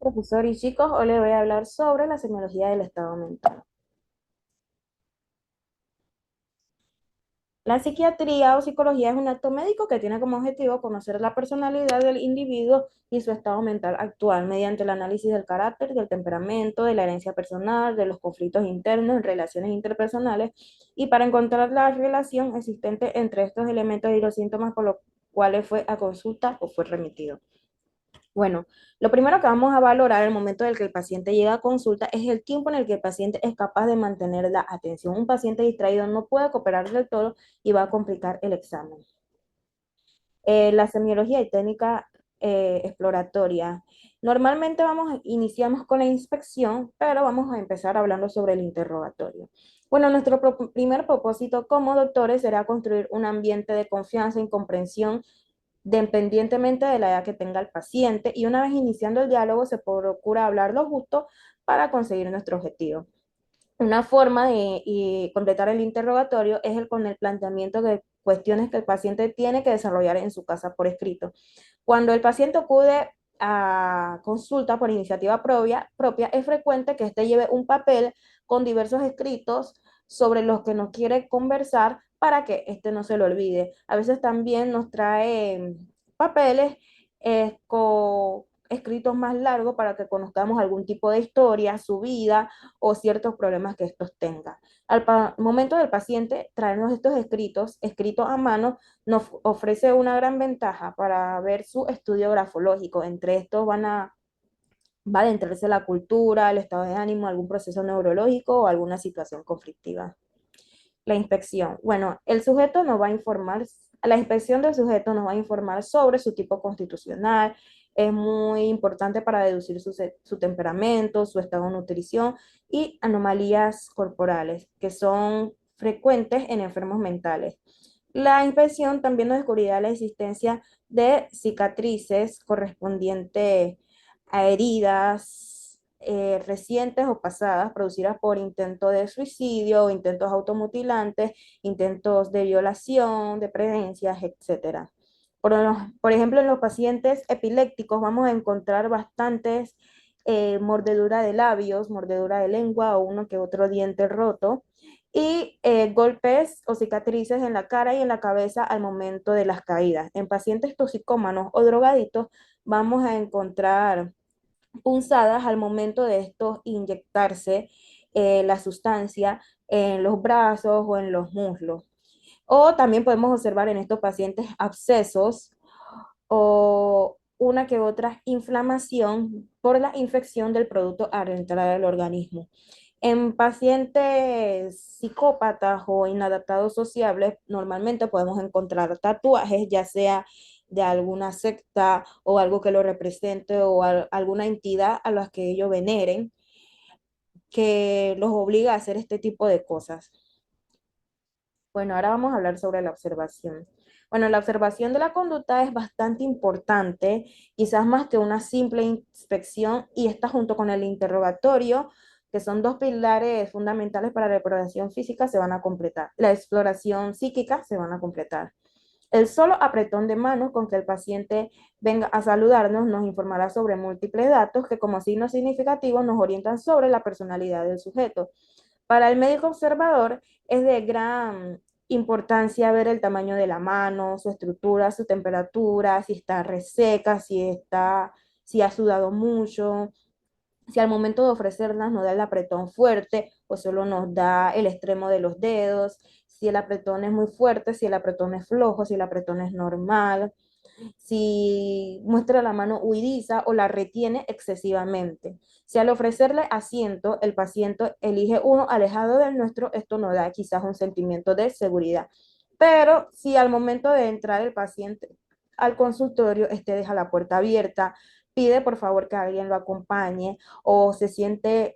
Profesor y chicos, hoy les voy a hablar sobre la semiología del estado mental. La psiquiatría o psicología es un acto médico que tiene como objetivo conocer la personalidad del individuo y su estado mental actual mediante el análisis del carácter, del temperamento, de la herencia personal, de los conflictos internos, en relaciones interpersonales y para encontrar la relación existente entre estos elementos y los síntomas por los cuales fue a consulta o fue remitido. Bueno, lo primero que vamos a valorar al momento del que el paciente llega a consulta es el tiempo en el que el paciente es capaz de mantener la atención. Un paciente distraído no puede cooperar del todo y va a complicar el examen. La semiología y técnica exploratoria. Normalmente iniciamos con la inspección, pero vamos a empezar hablando sobre el interrogatorio. Bueno, nuestro primer propósito como doctores será construir un ambiente de confianza y comprensión dependientemente de la edad que tenga el paciente, y una vez iniciando el diálogo se procura hablar lo justo para conseguir nuestro objetivo. Una forma de completar el interrogatorio es con el planteamiento de cuestiones que el paciente tiene que desarrollar en su casa por escrito. Cuando el paciente acude a consulta por iniciativa propia, es frecuente que éste lleve un papel con diversos escritos sobre los que nos quiere conversar para que éste no se lo olvide. A veces también nos trae papeles con escritos más largos para que conozcamos algún tipo de historia, su vida o ciertos problemas que estos tengan. Momento del paciente traernos estos escritos a mano, nos ofrece una gran ventaja para ver su estudio grafológico. Entre estos va a adentrarse la cultura, el estado de ánimo, algún proceso neurológico o alguna situación conflictiva. La inspección. Bueno, el sujeto nos va a informar, la inspección del sujeto nos va a informar sobre su tipo constitucional. Es muy importante para deducir su temperamento, su estado de nutrición y anomalías corporales, que son frecuentes en enfermos mentales. La inspección también nos descubrirá la existencia de cicatrices correspondientes a heridas recientes o pasadas producidas por intentos de suicidio, intentos automutilantes, intentos de violación, de presencias, etcétera. Por ejemplo, en los pacientes epilépticos vamos a encontrar bastantes mordedura de labios, mordedura de lengua o uno que otro diente roto y golpes o cicatrices en la cara y en la cabeza al momento de las caídas. En pacientes toxicómanos o drogaditos vamos a encontrar punzadas al momento de estos inyectarse la sustancia en los brazos o en los muslos. O también podemos observar en estos pacientes abscesos o una que otra inflamación por la infección del producto al entrar al organismo. En pacientes psicópatas o inadaptados sociables, normalmente podemos encontrar tatuajes, ya sea de alguna secta o algo que lo represente o alguna entidad a la que ellos veneren, que los obliga a hacer este tipo de cosas. Bueno, ahora vamos a hablar sobre la observación. Bueno, la observación de la conducta es bastante importante, quizás más que una simple inspección, y está junto con el interrogatorio, que son dos pilares fundamentales para la exploración física, se van a completar. La exploración psíquica se van a completar. El solo apretón de manos con que el paciente venga a saludarnos nos informará sobre múltiples datos que como signos significativos nos orientan sobre la personalidad del sujeto. Para el médico observador es de gran importancia ver el tamaño de la mano, su estructura, su temperatura, si está reseca, si ha sudado mucho, si al momento de ofrecerlas nos da el apretón fuerte o solo nos da el extremo de los dedos, si el apretón es muy fuerte, si el apretón es flojo, si el apretón es normal, si muestra la mano huidiza o la retiene excesivamente. Si al ofrecerle asiento el paciente elige uno alejado del nuestro, esto nos da quizás un sentimiento de seguridad. Pero si al momento de entrar el paciente al consultorio, este deja la puerta abierta, pide por favor que alguien lo acompañe o se sienta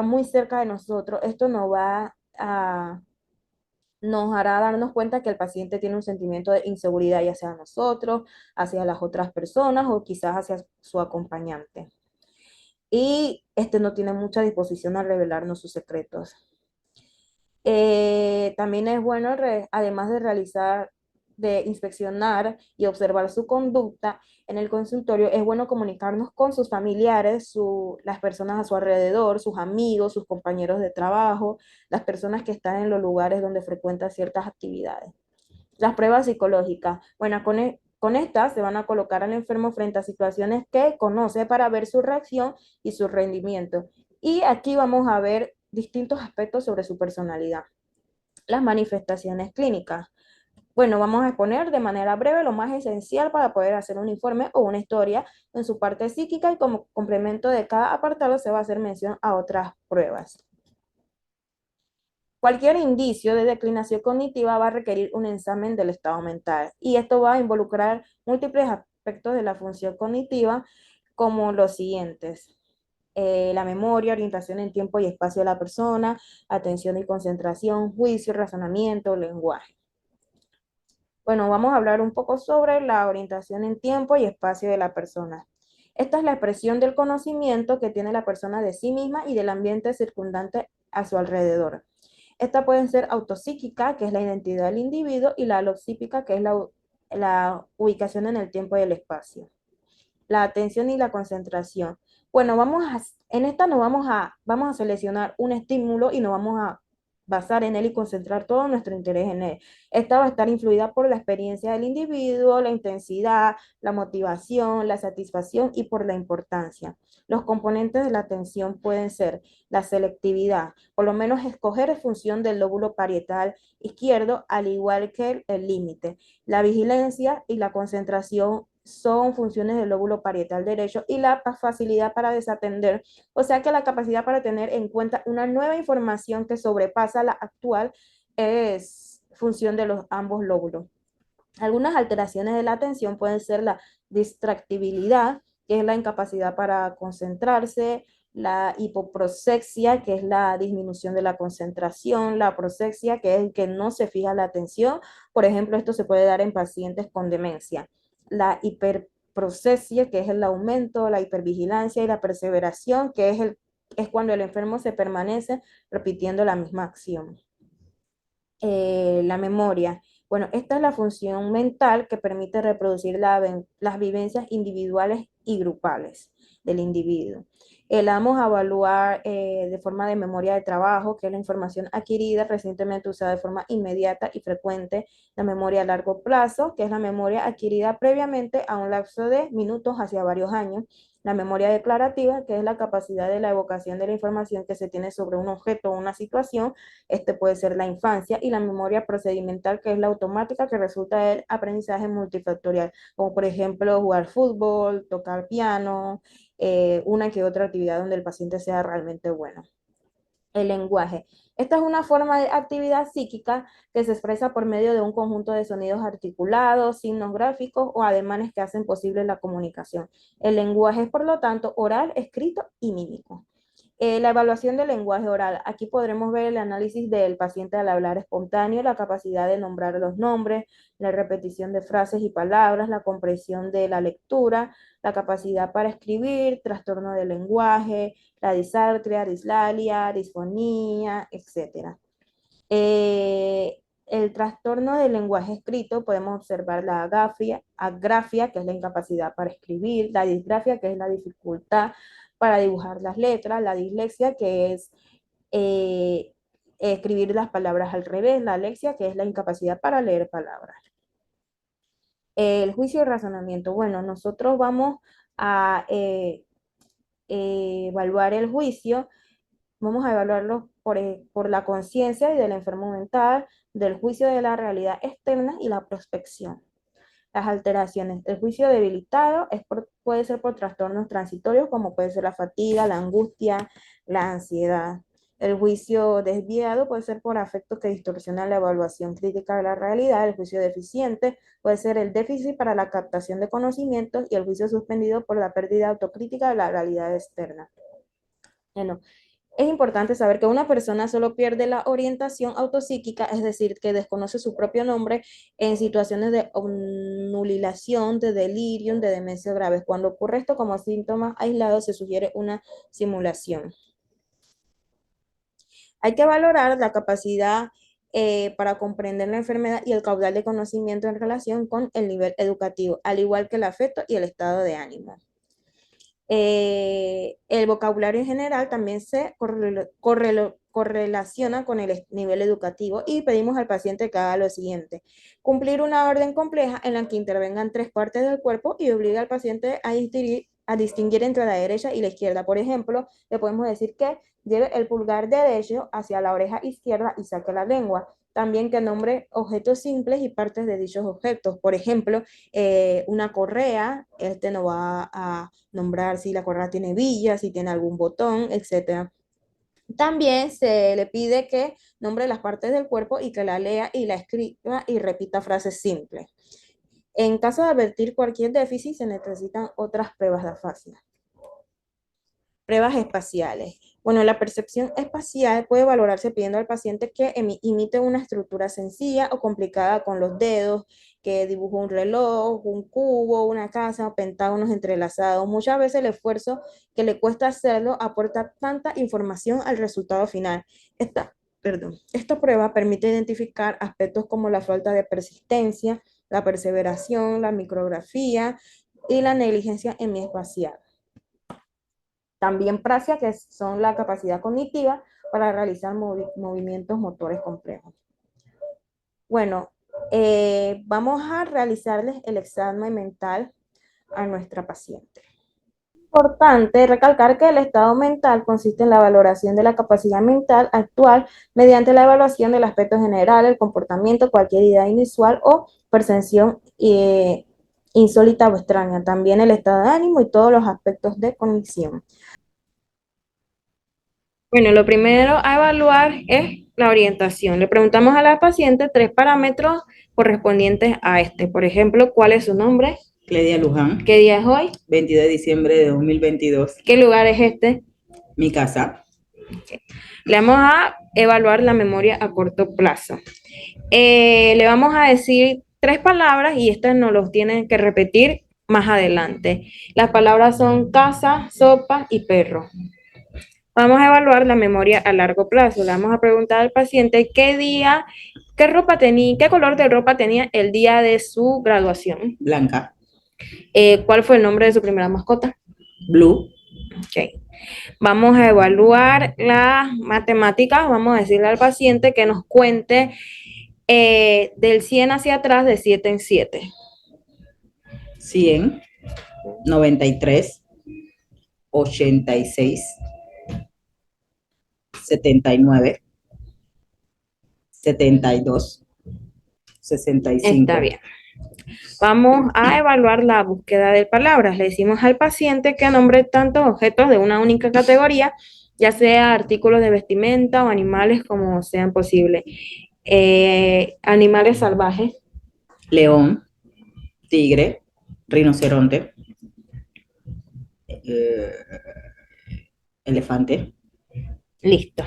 muy cerca de nosotros, esto nos hará darnos cuenta que el paciente tiene un sentimiento de inseguridad, ya sea a nosotros, hacia las otras personas o quizás hacia su acompañante. Y este no tiene mucha disposición a revelarnos sus secretos. También es bueno, además de realizar de inspeccionar y observar su conducta en el consultorio, es bueno comunicarnos con sus familiares, las personas a su alrededor, sus amigos, sus compañeros de trabajo, las personas que están en los lugares donde frecuenta ciertas actividades. Las pruebas psicológicas. Bueno, con estas se van a colocar al enfermo frente a situaciones que conoce para ver su reacción y su rendimiento. Y aquí vamos a ver distintos aspectos sobre su personalidad. Las manifestaciones clínicas. Bueno, vamos a exponer de manera breve lo más esencial para poder hacer un informe o una historia en su parte psíquica y como complemento de cada apartado se va a hacer mención a otras pruebas. Cualquier indicio de declinación cognitiva va a requerir un examen del estado mental y esto va a involucrar múltiples aspectos de la función cognitiva como los siguientes. La memoria, orientación en tiempo y espacio de la persona, atención y concentración, juicio, razonamiento, lenguaje. Bueno, vamos a hablar un poco sobre la orientación en tiempo y espacio de la persona. Esta es la expresión del conocimiento que tiene la persona de sí misma y del ambiente circundante a su alrededor. Esta puede ser autopsíquica, que es la identidad del individuo, y la alopsíquica, que es la ubicación en el tiempo y el espacio. La atención y la concentración. Bueno, en esta vamos a seleccionar un estímulo y nos vamos a basar en él y concentrar todo nuestro interés en él. Esta va a estar influida por la experiencia del individuo, la intensidad, la motivación, la satisfacción y por la importancia. Los componentes de la atención pueden ser la selectividad, por lo menos escoger en función del lóbulo parietal izquierdo, al igual que el límite. La vigilancia y la concentración son funciones del lóbulo parietal derecho y la facilidad para desatender, o sea que la capacidad para tener en cuenta una nueva información que sobrepasa la actual es función de los ambos lóbulos. Algunas alteraciones de la atención pueden ser la distractibilidad, que es la incapacidad para concentrarse, la hipoprosexia, que es la disminución de la concentración, la prosexia, que es el que no se fija la atención. Por ejemplo, esto se puede dar en pacientes con demencia. La hiperprosesia, que es el aumento, la hipervigilancia y la perseveración, que es cuando el enfermo se permanece repitiendo la misma acción. La memoria. Bueno, esta es la función mental que permite reproducir las vivencias individuales y grupales del individuo. La vamos a evaluar de forma de memoria de trabajo, que es la información adquirida recientemente usada de forma inmediata y frecuente. La memoria a largo plazo, que es la memoria adquirida previamente a un lapso de minutos hacia varios años. La memoria declarativa, que es la capacidad de la evocación de la información que se tiene sobre un objeto o una situación. Este puede ser la infancia, y la memoria procedimental, que es la automática que resulta del aprendizaje multifactorial, como por ejemplo jugar fútbol, tocar piano, una que otra actividad donde el paciente sea realmente bueno. El lenguaje. Esta es una forma de actividad psíquica que se expresa por medio de un conjunto de sonidos articulados, signos gráficos o ademanes que hacen posible la comunicación. El lenguaje es, por lo tanto, oral, escrito y mímico. La evaluación del lenguaje oral. Aquí podremos ver el análisis del paciente al hablar espontáneo, la capacidad de nombrar los nombres, la repetición de frases y palabras, la comprensión de la lectura, la capacidad para escribir, trastorno del lenguaje, la disartria, dislalia, disfonía, etc. El trastorno del lenguaje escrito, podemos observar la agrafia, que es la incapacidad para escribir, la disgrafia, que es la dificultad para dibujar las letras, la dislexia, que es eh, escribir las palabras al revés, la alexia, que es la incapacidad para leer palabras. El juicio y razonamiento. Bueno, nosotros vamos a evaluar el juicio. Vamos a evaluarlo por la conciencia y del enfermo mental, del juicio de la realidad externa y la prospección. Las alteraciones. El juicio debilitado puede ser por trastornos transitorios, como puede ser la fatiga, la angustia, la ansiedad. El juicio desviado puede ser por afectos que distorsionan la evaluación crítica de la realidad. El juicio deficiente puede ser el déficit para la captación de conocimientos, y el juicio suspendido por la pérdida autocrítica de la realidad externa. Bueno, es importante saber que una persona solo pierde la orientación autopsíquica, es decir, que desconoce su propio nombre, en situaciones de obnubilación, de delirium, de demencia graves. Cuando ocurre esto como síntomas aislados, se sugiere una simulación. Hay que valorar la capacidad para comprender la enfermedad y el caudal de conocimiento en relación con el nivel educativo, al igual que el afecto y el estado de ánimo. El vocabulario en general también se correlaciona con el nivel educativo y pedimos al paciente que haga lo siguiente: cumplir una orden compleja en la que intervengan tres partes del cuerpo y obliga al paciente a distinguir entre la derecha y la izquierda. Por ejemplo, le podemos decir que lleve el pulgar derecho hacia la oreja izquierda y saque la lengua. También que nombre objetos simples y partes de dichos objetos. Por ejemplo, una correa, este no va a nombrar si la correa tiene villas, si tiene algún botón, etcétera. También se le pide que nombre las partes del cuerpo y que la lea y la escriba y repita frases simples. En caso de advertir cualquier déficit, se necesitan otras pruebas de afasia. Pruebas espaciales. Bueno, la percepción espacial puede valorarse pidiendo al paciente que imite una estructura sencilla o complicada con los dedos, que dibuje un reloj, un cubo, una casa, pentágonos entrelazados. Muchas veces el esfuerzo que le cuesta hacerlo aporta tanta información al resultado final. Esta prueba permite identificar aspectos como la falta de persistencia, la perseveración, la micrografía y la negligencia hemiespacial. También prasia, que son la capacidad cognitiva para realizar movimientos motores complejos. Bueno, vamos a realizarles el examen mental a nuestra paciente. Importante recalcar que el estado mental consiste en la valoración de la capacidad mental actual mediante la evaluación del aspecto general, el comportamiento, cualquier idea inusual o percepción insólita o extraña, también el estado de ánimo y todos los aspectos de cognición. Bueno, lo primero a evaluar es la orientación. Le preguntamos a la paciente 3 parámetros correspondientes a este. Por ejemplo, ¿cuál es su nombre? Cledia Luján. ¿Qué día es hoy? 22 de diciembre de 2022. ¿Qué lugar es este? Mi casa. Okay. Le vamos a evaluar la memoria a corto plazo. Le vamos a decir 3 palabras y estas nos los tienen que repetir más adelante. Las palabras son casa, sopa y perro. Vamos a evaluar la memoria a largo plazo. Le vamos a preguntar al paciente qué ropa tenía, qué color de ropa tenía el día de su graduación. Blanca. ¿Cuál fue el nombre de su primera mascota? Blue. Okay. Vamos a evaluar las matemáticas. Vamos a decirle al paciente que nos cuente del 100 hacia atrás de 7 en 7. 100, 93, 86, 79, 72, 65. Está bien. Vamos a evaluar la búsqueda de palabras. Le decimos al paciente que nombre tantos objetos de una única categoría, ya sea artículos de vestimenta o animales como sean posibles. Animales salvajes. León, tigre, rinoceronte, elefante. Listo.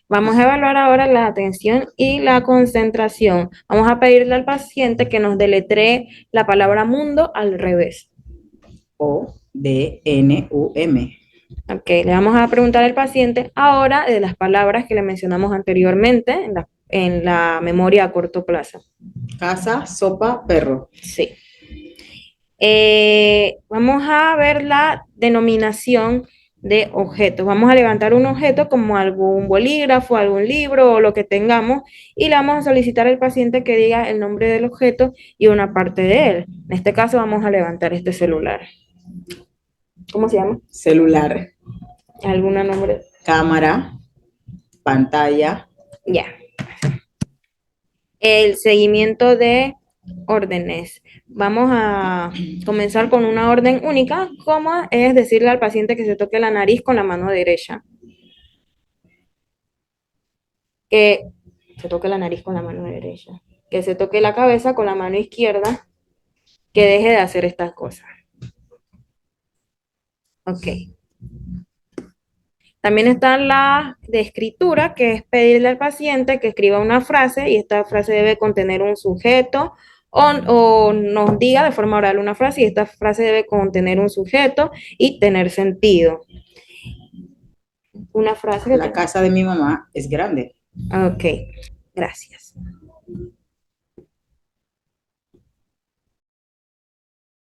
Vamos a evaluar ahora la atención y la concentración. Vamos a pedirle al paciente que nos deletree la palabra mundo al revés. O-D-N-U-M. Ok, le vamos a preguntar al paciente ahora de las palabras que le mencionamos anteriormente en la memoria a corto plazo. Casa, sopa, perro. Sí. Vamos a ver la denominación de objetos. Vamos a levantar un objeto como algún bolígrafo, algún libro o lo que tengamos y le vamos a solicitar al paciente que diga el nombre del objeto y una parte de él. En este caso vamos a levantar este celular. ¿Cómo se llama? Celular. ¿Algún nombre? Cámara, pantalla. Ya. El seguimiento de órdenes. Vamos a comenzar con una orden única, como es decirle al paciente que se toque la nariz con la mano derecha. Que se toque la nariz con la mano derecha. Que se toque la cabeza con la mano izquierda. Que deje de hacer estas cosas. Ok. También está la de escritura, que es pedirle al paciente que escriba una frase y esta frase debe contener un sujeto o nos diga de forma oral una frase y esta frase debe contener un sujeto y tener sentido. Una frase. La casa de mi mamá es grande. Ok. Gracias.